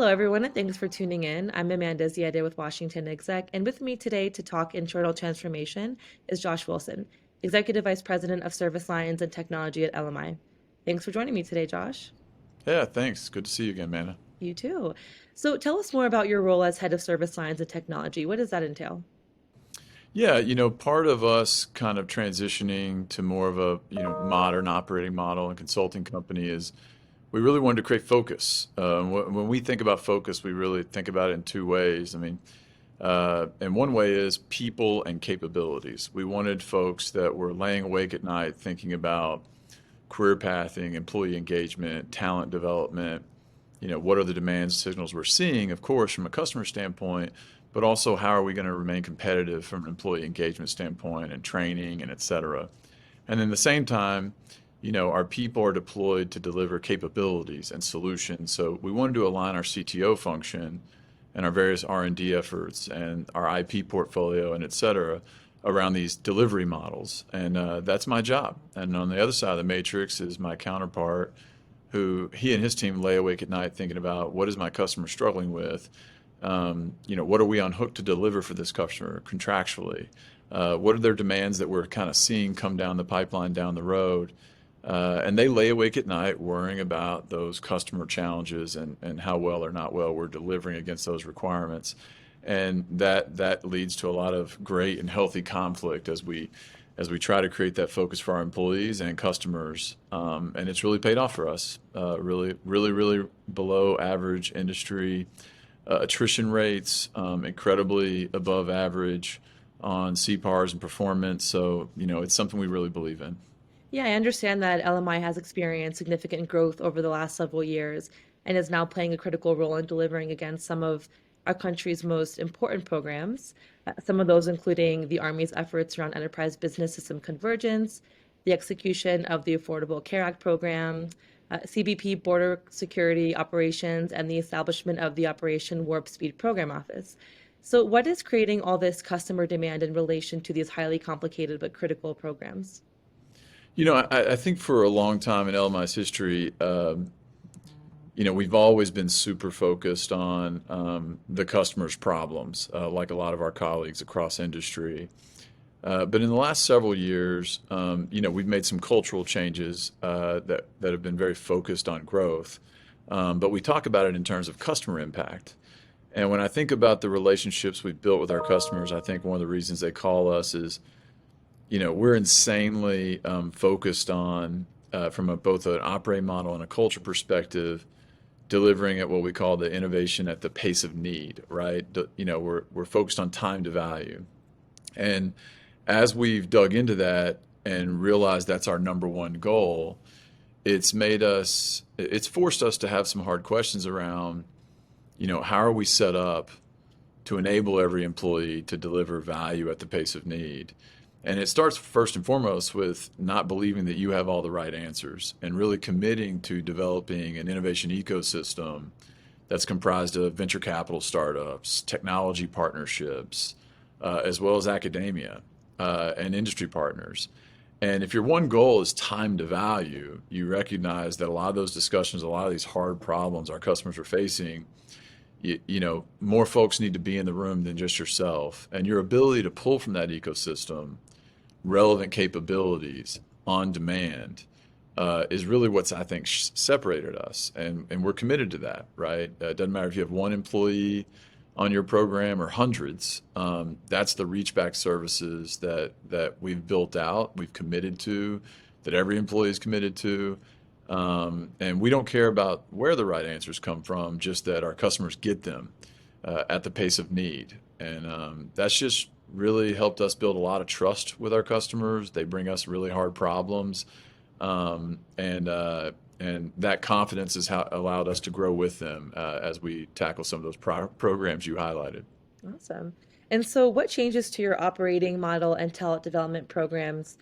Hello, everyone, and thanks for tuning in. I'm Amanda Ziadeh with WashingtonExec, and with me today to talk internal transformation is Josh Wilson, Executive Vice President of Service Lines and Technology at LMI. Thanks for joining me today, Josh. Yeah, thanks. Good to see you again, Manna. You too. So tell us more about your role as Head of Service Lines and Technology. What does that entail? Yeah, part of us kind of transitioning to more of a, modern operating model and consulting company is we really wanted to create focus. When we think about focus, we really think about it in two ways. And one way is people and capabilities. We wanted folks that were laying awake at night thinking about career pathing, employee engagement, talent development. What are the demand signals we're seeing, of course, from a customer standpoint, but also how are we going to remain competitive from an employee engagement standpoint and training and et cetera. And then at the same time, our people are deployed to deliver capabilities and solutions. So we wanted to align our CTO function and our various R&D efforts and our IP portfolio and et cetera around these delivery models. And that's my job. And on the other side of the matrix is my counterpart, who he and his team lay awake at night thinking about what is my customer struggling with. What are we on hook to deliver for this customer contractually? What are their demands that we're kind of seeing come down the pipeline down the road? And they lay awake at night worrying about those customer challenges and how well or not well we're delivering against those requirements. And that leads to a lot of great and healthy conflict as we try to create that focus for our employees and customers. And it's really paid off for us. Really below average industry attrition rates, incredibly above average on CPARs and performance. So, it's something we really believe in. Yeah, I understand that LMI has experienced significant growth over the last several years and is now playing a critical role in delivering against some of our country's most important programs. Some of those including the Army's efforts around enterprise business system convergence, the execution of the Affordable Care Act program, CBP border security operations, and the establishment of the Operation Warp Speed program office. So, what is creating all this customer demand in relation to these highly complicated but critical programs? I think for a long time in LMI's history, we've always been super focused on the customer's problems, like a lot of our colleagues across industry. But in the last several years, we've made some cultural changes that have been very focused on growth. But we talk about it in terms of customer impact. And when I think about the relationships we've built with our customers, I think one of the reasons they call us is, we're insanely focused on, from both an operating model and a culture perspective, delivering at what we call the innovation at the pace of need, right? We're focused on time to value. And as we've dug into that and realized that's our number one goal, it's forced us to have some hard questions around, how are we set up to enable every employee to deliver value at the pace of need? And it starts first and foremost with not believing that you have all the right answers and really committing to developing an innovation ecosystem that's comprised of venture capital startups, technology partnerships, as well as academia and industry partners. And if your one goal is time to value, you recognize that a lot of those discussions, a lot of these hard problems our customers are facing, more folks need to be in the room than just yourself. And your ability to pull from that ecosystem relevant capabilities on demand is really what's, I think, separated us. And we're committed to that, right? It doesn't matter if you have one employee on your program or hundreds. That's the reach back services that we've built out, we've committed to, that every employee is committed to. And we don't care about where the right answers come from, just that our customers get them at the pace of need. And that's just really helped us build a lot of trust with our customers. They bring us really hard problems. And that confidence has allowed us to grow with them as we tackle some of those programs you highlighted. Awesome. And so, what changes to your operating model and talent development programs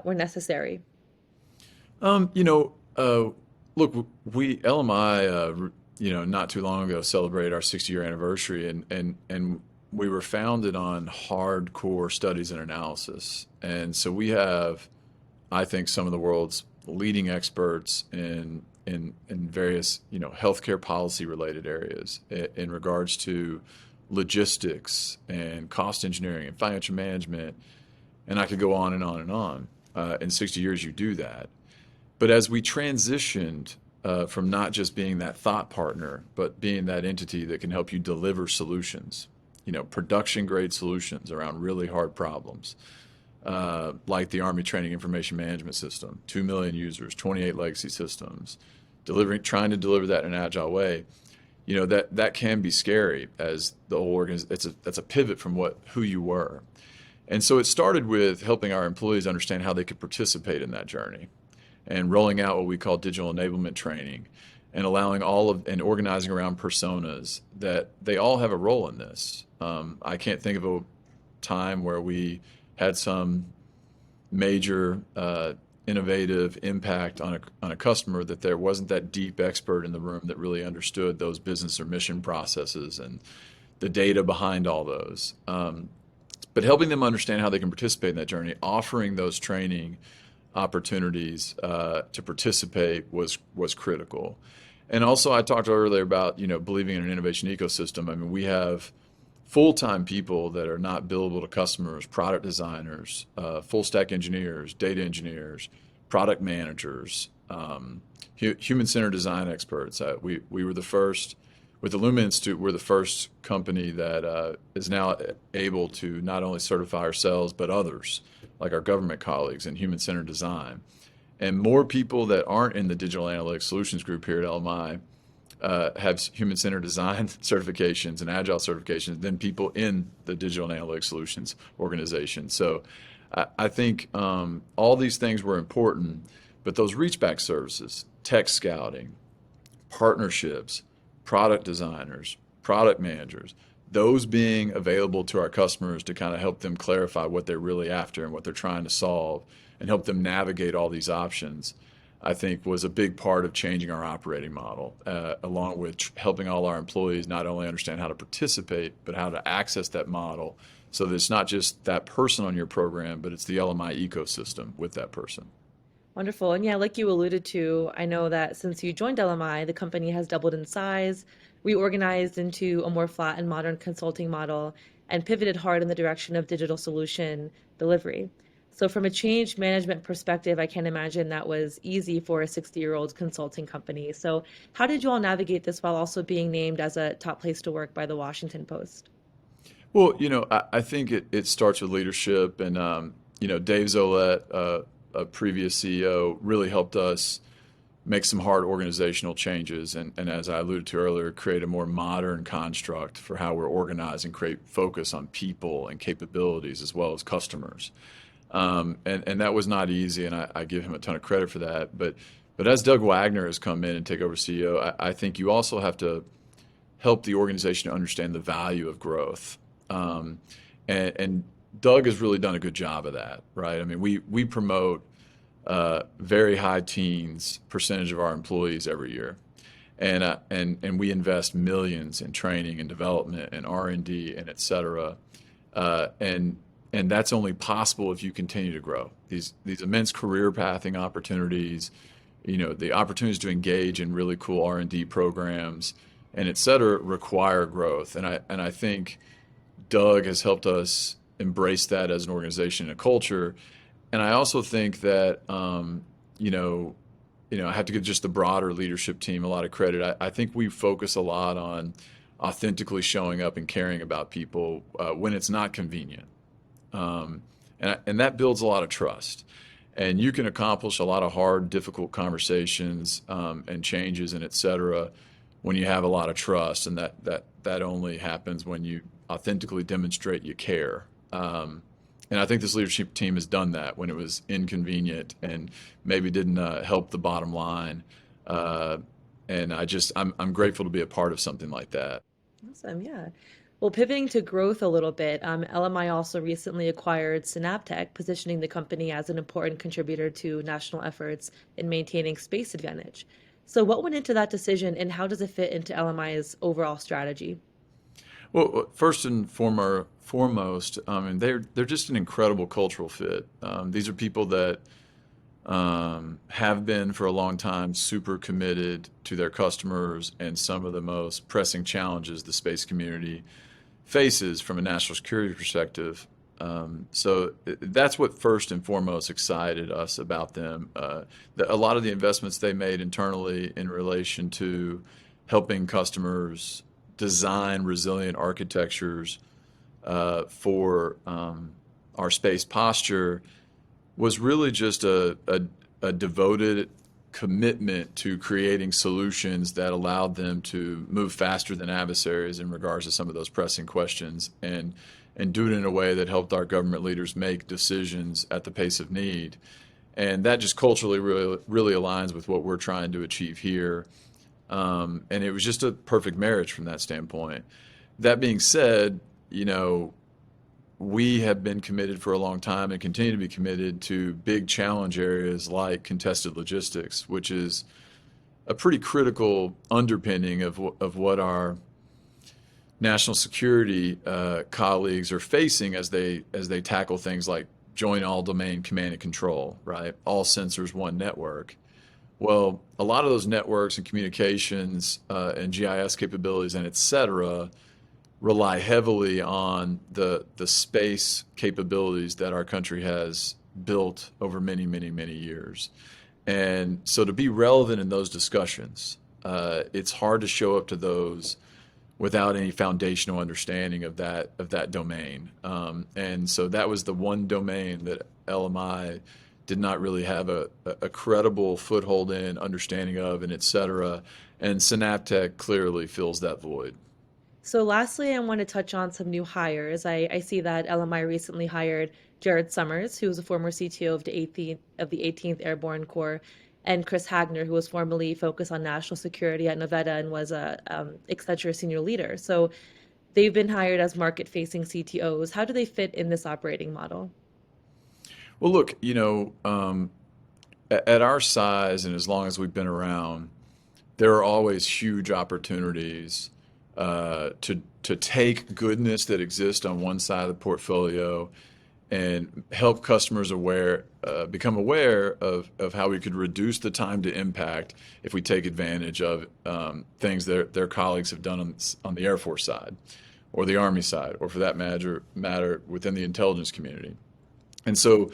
were necessary? Um, you know, uh, Look, we LMI, not too long ago celebrated our 60-year anniversary, and we were founded on hardcore studies and analysis, and so we have, I think, some of the world's leading experts in in various, healthcare policy related areas in regards to logistics and cost engineering and financial management, and I could go on and on and on. In 60 years, you do that. But as we transitioned from not just being that thought partner, but being that entity that can help you deliver solutions, production grade solutions around really hard problems, like the Army Training Information Management System, 2 million users, 28 legacy systems, trying to deliver that in an agile way, that can be scary as the whole organization. That's a pivot from who you were. And so it started with helping our employees understand how they could participate in that journey and rolling out what we call digital enablement training and allowing and organizing around personas that they all have a role in this. I can't think of a time where we had some major innovative impact on a customer that there wasn't that deep expert in the room that really understood those business or mission processes and the data behind all those. But helping them understand how they can participate in that journey, offering those training opportunities to participate was critical. And also, I talked earlier about believing in an innovation ecosystem. I mean, we have full-time people that are not billable to customers, product designers, full-stack engineers, data engineers, product managers, human-centered design experts. We were the first. With the Lumen Institute, we're the first company that is now able to not only certify ourselves, but others, like our government colleagues in human-centered design. And more people that aren't in the digital analytics solutions group here at LMI have human-centered design certifications and agile certifications than people in the digital analytics solutions organization. So I think all these things were important, but those reach-back services, tech scouting, partnerships, product designers, product managers, those being available to our customers to kind of help them clarify what they're really after and what they're trying to solve and help them navigate all these options, I think was a big part of changing our operating model, along with helping all our employees not only understand how to participate, but how to access that model so that it's not just that person on your program, but it's the LMI ecosystem with that person. Wonderful. And yeah, like you alluded to, I know that since you joined LMI, the company has doubled in size, reorganized into a more flat and modern consulting model, and pivoted hard in the direction of digital solution delivery. So, from a change management perspective, I can't imagine that was easy for a 60-year-old consulting company. So, how did you all navigate this while also being named as a top place to work by the Washington Post? Well, I think it starts with leadership, and Dave Zolette, a previous CEO, really helped us make some hard organizational changes, and as I alluded to earlier, create a more modern construct for how we're organized and create focus on people and capabilities as well as customers. And that was not easy, and I give him a ton of credit for that. But as Doug Wagner has come in and take over CEO, I think you also have to help the organization to understand the value of growth. And Doug has really done a good job of that, right? I mean, we promote very high teens percentage of our employees every year, and we invest millions in training and development and R&D and et cetera, and that's only possible if you continue to grow. These immense career pathing opportunities, the opportunities to engage in really cool R&D programs and et cetera require growth, and I think Doug has helped us embrace that as an organization and a culture. And I also think that, I have to give just the broader leadership team a lot of credit. I think we focus a lot on authentically showing up and caring about people when it's not convenient. And that builds a lot of trust. And you can accomplish a lot of hard, difficult conversations and changes and et cetera when you have a lot of trust. And that only happens when you authentically demonstrate you care. And I think this leadership team has done that when it was inconvenient and maybe didn't help the bottom line. And I'm grateful to be a part of something like that. Awesome, yeah. Well, pivoting to growth a little bit, LMI also recently acquired Synaptech, positioning the company as an important contributor to national efforts in maintaining space advantage. So, what went into that decision, and how does it fit into LMI's overall strategy? Well, first and foremost, I mean, they're just an incredible cultural fit. These are people that have been for a long time super committed to their customers and some of the most pressing challenges the space community faces from a national security perspective. That's what first and foremost excited us about them. A lot of the investments they made internally in relation to helping customers design resilient architectures for our space posture was really just a devoted commitment to creating solutions that allowed them to move faster than adversaries in regards to some of those pressing questions and do it in a way that helped our government leaders make decisions at the pace of need. And that just culturally really aligns with what we're trying to achieve here. And it was just a perfect marriage from that standpoint. That being said, we have been committed for a long time and continue to be committed to big challenge areas like contested logistics, which is a pretty critical underpinning of what our national security colleagues are facing as they tackle things like joint all domain command and control, right? All sensors, one network. Well, a lot of those networks and communications and GIS capabilities and et cetera rely heavily on the space capabilities that our country has built over many, many, many years. And so to be relevant in those discussions, it's hard to show up to those without any foundational understanding of that domain. And so that was the one domain that LMI did not really have a credible foothold in, understanding of, and et cetera. And Synaptech clearly fills that void. So lastly, I want to touch on some new hires. I see that LMI recently hired Jared Summers, who was a former CTO of the 18th Airborne Corps, and Chris Hagner, who was formerly focused on national security at Nevada and was a Accenture senior leader. So they've been hired as market-facing CTOs. How do they fit in this operating model? Well, look, at our size and as long as we've been around, there are always huge opportunities to take goodness that exists on one side of the portfolio and help customers become aware of how we could reduce the time to impact if we take advantage of things that their colleagues have done on the Air Force side or the Army side, or for that matter within the intelligence community. And so,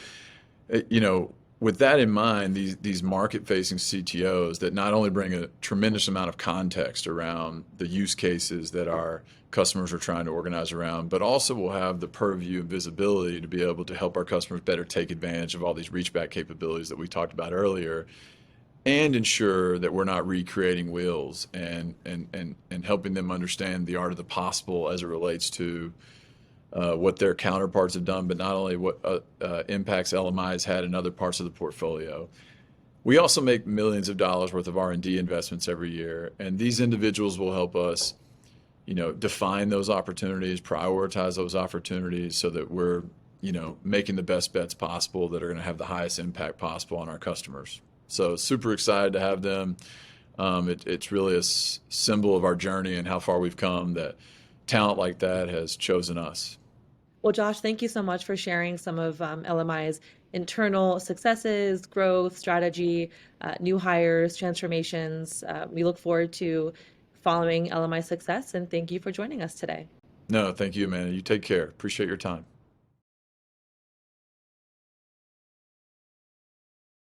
with that in mind, these market-facing CTOs that not only bring a tremendous amount of context around the use cases that our customers are trying to organize around, but also will have the purview and visibility to be able to help our customers better take advantage of all these reach-back capabilities that we talked about earlier, and ensure that we're not recreating wheels and helping them understand the art of the possible as it relates to what their counterparts have done, but not only what impacts LMI has had in other parts of the portfolio. We also make millions of dollars worth of R&D investments every year, and these individuals will help us, define those opportunities, prioritize those opportunities so that we're, making the best bets possible that are going to have the highest impact possible on our customers. So super excited to have them. It's really a symbol of our journey and how far we've come that talent like that has chosen us. Well, Josh, thank you so much for sharing some of LMI's internal successes, growth, strategy, new hires, transformations. We look forward to following LMI's success, and thank you for joining us today. No, thank you, man. You take care. Appreciate your time.